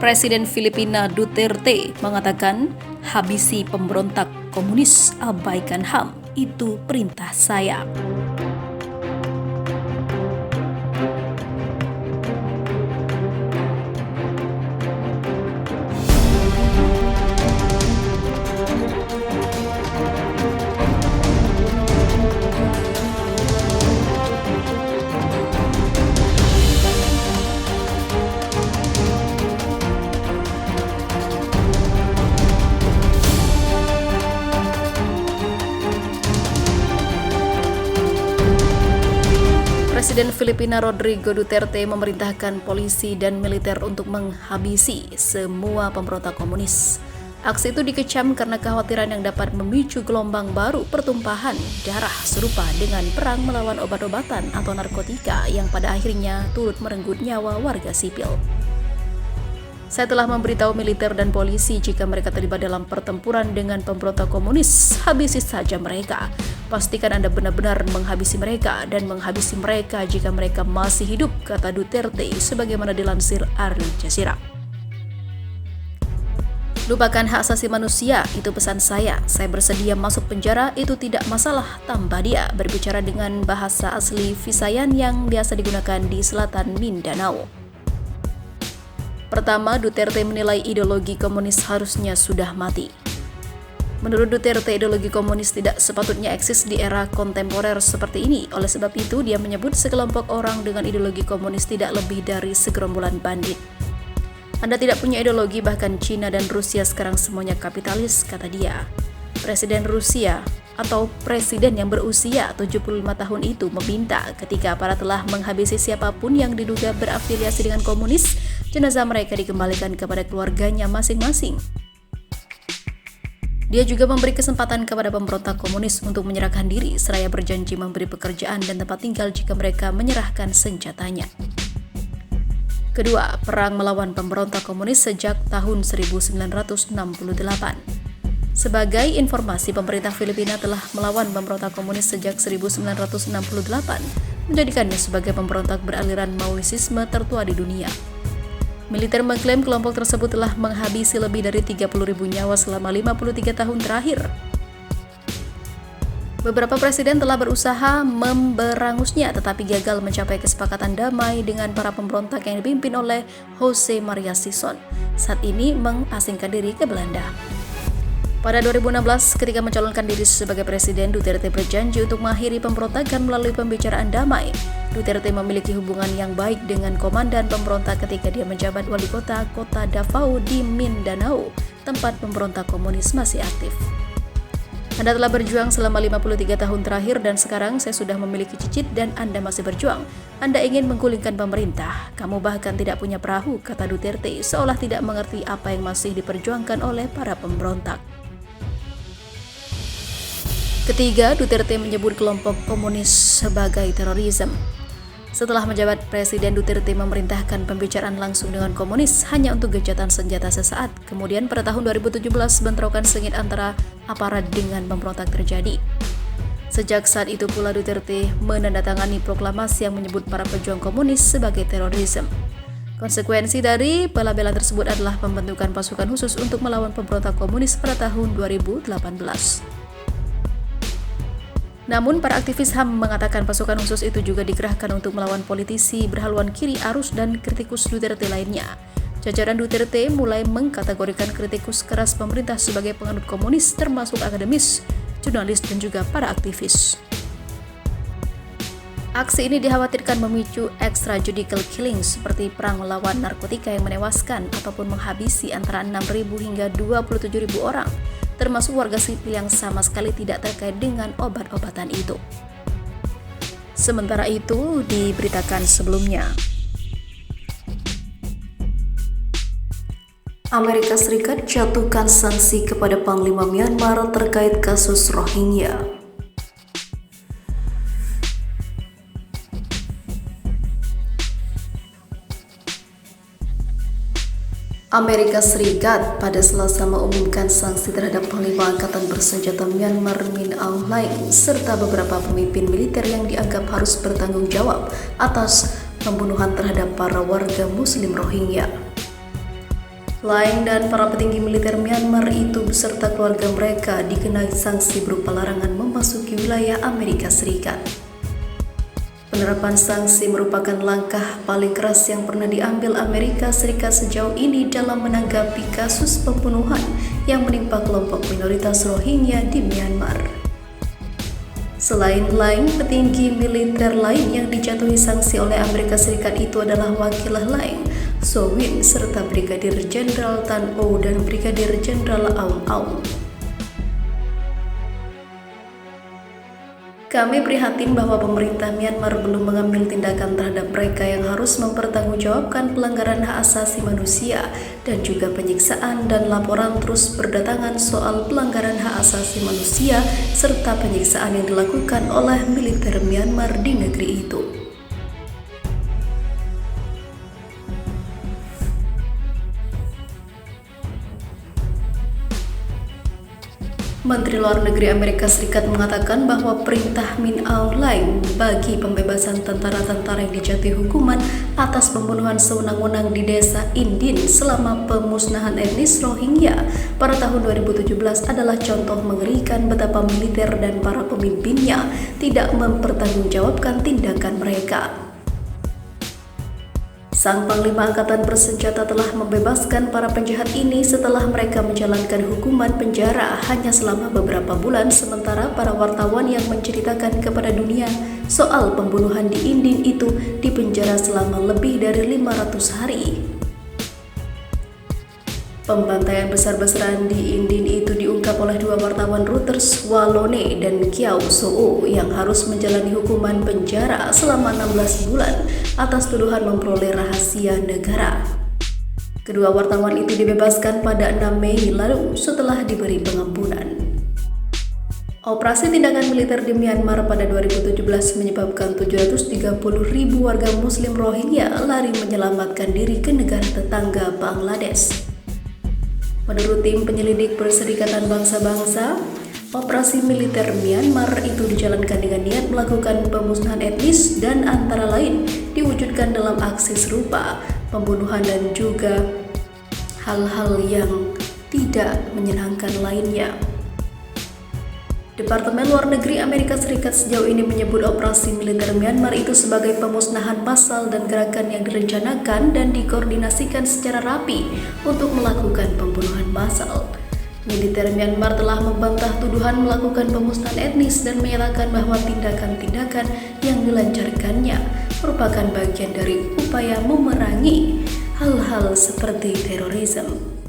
Presiden Filipina Duterte mengatakan, habisi pemberontak komunis, abaikan HAM, itu perintah saya. Presiden Filipina Rodrigo Duterte memerintahkan polisi dan militer untuk menghabisi semua pemberontak komunis. Aksi itu dikecam karena kekhawatiran yang dapat memicu gelombang baru pertumpahan darah serupa dengan perang melawan obat-obatan atau narkotika yang pada akhirnya turut merenggut nyawa warga sipil. Saya telah memberitahu militer dan polisi jika mereka terlibat dalam pertempuran dengan pemberontak komunis, habisi saja mereka. Pastikan Anda benar-benar menghabisi mereka dan menghabisi mereka jika mereka masih hidup, kata Duterte sebagaimana dilansir Al Jazeera. Lupakan hak asasi manusia, itu pesan saya. Saya bersedia masuk penjara, itu tidak masalah, tambah dia berbicara dengan bahasa asli Visayan yang biasa digunakan di selatan Mindanao. Pertama, Duterte menilai ideologi komunis harusnya sudah mati. Menurut Duterte, ideologi komunis tidak sepatutnya eksis di era kontemporer seperti ini. Oleh sebab itu, dia menyebut sekelompok orang dengan ideologi komunis tidak lebih dari segerombolan bandit. Anda tidak punya ideologi, bahkan Cina dan Rusia sekarang semuanya kapitalis, kata dia. Presiden Rusia atau presiden yang berusia 75 tahun itu meminta ketika aparat telah menghabisi siapapun yang diduga berafiliasi dengan komunis, jenazah mereka dikembalikan kepada keluarganya masing-masing. Dia juga memberi kesempatan kepada pemberontak komunis untuk menyerahkan diri, seraya berjanji memberi pekerjaan dan tempat tinggal jika mereka menyerahkan senjatanya. Kedua, perang melawan pemberontak komunis sejak tahun 1968. Sebagai informasi, pemerintah Filipina telah melawan pemberontak komunis sejak 1968, menjadikannya sebagai pemberontak beraliran Maoisme tertua di dunia. Militer mengklaim kelompok tersebut telah menghabisi lebih dari 30.000 nyawa selama 53 tahun terakhir. Beberapa presiden telah berusaha memberangusnya tetapi gagal mencapai kesepakatan damai dengan para pemberontak yang dipimpin oleh Jose Maria Sison. Saat ini mengasingkan diri ke Belanda. Pada 2016, ketika mencalonkan diri sebagai presiden, Duterte berjanji untuk mengakhiri pemberontakan melalui pembicaraan damai. Duterte memiliki hubungan yang baik dengan komandan pemberontak ketika dia menjabat wali kota Davao di Mindanao, tempat pemberontak komunis masih aktif. Anda telah berjuang selama 53 tahun terakhir dan sekarang saya sudah memiliki cicit dan Anda masih berjuang. Anda ingin menggulingkan pemerintah, kamu bahkan tidak punya perahu, kata Duterte, seolah tidak mengerti apa yang masih diperjuangkan oleh para pemberontak. Ketiga, Duterte menyebut kelompok komunis sebagai terorisme. Setelah menjabat presiden, Duterte memerintahkan pembicaraan langsung dengan komunis hanya untuk gencatan senjata sesaat. Kemudian pada tahun 2017, bentrokan sengit antara aparat dengan pemberontak terjadi. Sejak saat itu pula Duterte menandatangani proklamasi yang menyebut para pejuang komunis sebagai terorisme. Konsekuensi dari pelabelan tersebut adalah pembentukan pasukan khusus untuk melawan pemberontak komunis pada tahun 2018. Namun, para aktivis HAM mengatakan pasukan khusus itu juga dikerahkan untuk melawan politisi berhaluan kiri arus dan kritikus Duterte lainnya. Jajaran Duterte mulai mengkategorikan kritikus keras pemerintah sebagai penganut komunis, termasuk akademis, jurnalis, dan juga para aktivis. Aksi ini dikhawatirkan memicu extrajudicial killings seperti perang melawan narkotika yang menewaskan ataupun menghabisi antara 6.000 hingga 27.000 orang, termasuk warga sipil yang sama sekali tidak terkait dengan obat-obatan itu. Sementara itu, diberitakan sebelumnya, Amerika Serikat jatuhkan sanksi kepada Panglima Myanmar terkait kasus Rohingya. Amerika Serikat pada Selasa mengumumkan sanksi terhadap Panglima Angkatan Bersenjata Myanmar Min Aung Hlaing serta beberapa pemimpin militer yang dianggap harus bertanggung jawab atas pembunuhan terhadap para warga Muslim Rohingya. Laing dan para petinggi militer Myanmar itu beserta keluarga mereka dikenai sanksi berupa larangan memasuki wilayah Amerika Serikat. Penerapan sanksi merupakan langkah paling keras yang pernah diambil Amerika Serikat sejauh ini dalam menanggapi kasus pembunuhan yang menimpa kelompok minoritas Rohingya di Myanmar. Selain Laing, petinggi militer lain yang dijatuhi sanksi oleh Amerika Serikat itu adalah wakil Laing, So Win, serta Brigadir Jenderal Tan O dan Brigadir Jenderal Aung Aung. Kami prihatin bahwa pemerintah Myanmar belum mengambil tindakan terhadap mereka yang harus mempertanggungjawabkan pelanggaran hak asasi manusia dan juga penyiksaan, dan laporan terus berdatangan soal pelanggaran hak asasi manusia serta penyiksaan yang dilakukan oleh militer Myanmar di negeri itu. Menteri Luar Negeri Amerika Serikat mengatakan bahwa perintah Min Aung Hlaing bagi pembebasan tentara-tentara yang dijatuhi hukuman atas pembunuhan sewenang-wenang di desa Indin selama pemusnahan etnis Rohingya pada tahun 2017 adalah contoh mengerikan betapa militer dan para pemimpinnya tidak mempertanggungjawabkan tindakan mereka. Sang Panglima Angkatan Bersenjata telah membebaskan para penjahat ini setelah mereka menjalankan hukuman penjara hanya selama beberapa bulan, sementara para wartawan yang menceritakan kepada dunia soal pembunuhan di Indin itu dipenjara selama lebih dari 500 hari. Pembantaian besar-besaran di Indin itu diungkap oleh dua wartawan Reuters, Walone dan Kyaw Soe, yang harus menjalani hukuman penjara selama 16 bulan atas tuduhan memperoleh rahasia negara. Kedua wartawan itu dibebaskan pada 6 Mei lalu setelah diberi pengampunan. Operasi tindakan militer di Myanmar pada 2017 menyebabkan 730.000 warga Muslim Rohingya lari menyelamatkan diri ke negara tetangga Bangladesh. Menurut tim penyelidik Perserikatan Bangsa-Bangsa, operasi militer Myanmar itu dijalankan dengan niat melakukan pemusnahan etnis dan antara lain diwujudkan dalam aksi serupa, pembunuhan dan juga hal-hal yang tidak menyenangkan lainnya. Departemen Luar Negeri Amerika Serikat sejauh ini menyebut operasi militer Myanmar itu sebagai pemusnahan massal dan gerakan yang direncanakan dan dikoordinasikan secara rapi untuk melakukan pembunuhan massal. Militer Myanmar telah membantah tuduhan melakukan pemusnahan etnis dan menyatakan bahwa tindakan-tindakan yang dilancarkannya merupakan bagian dari upaya memerangi hal-hal seperti terorisme.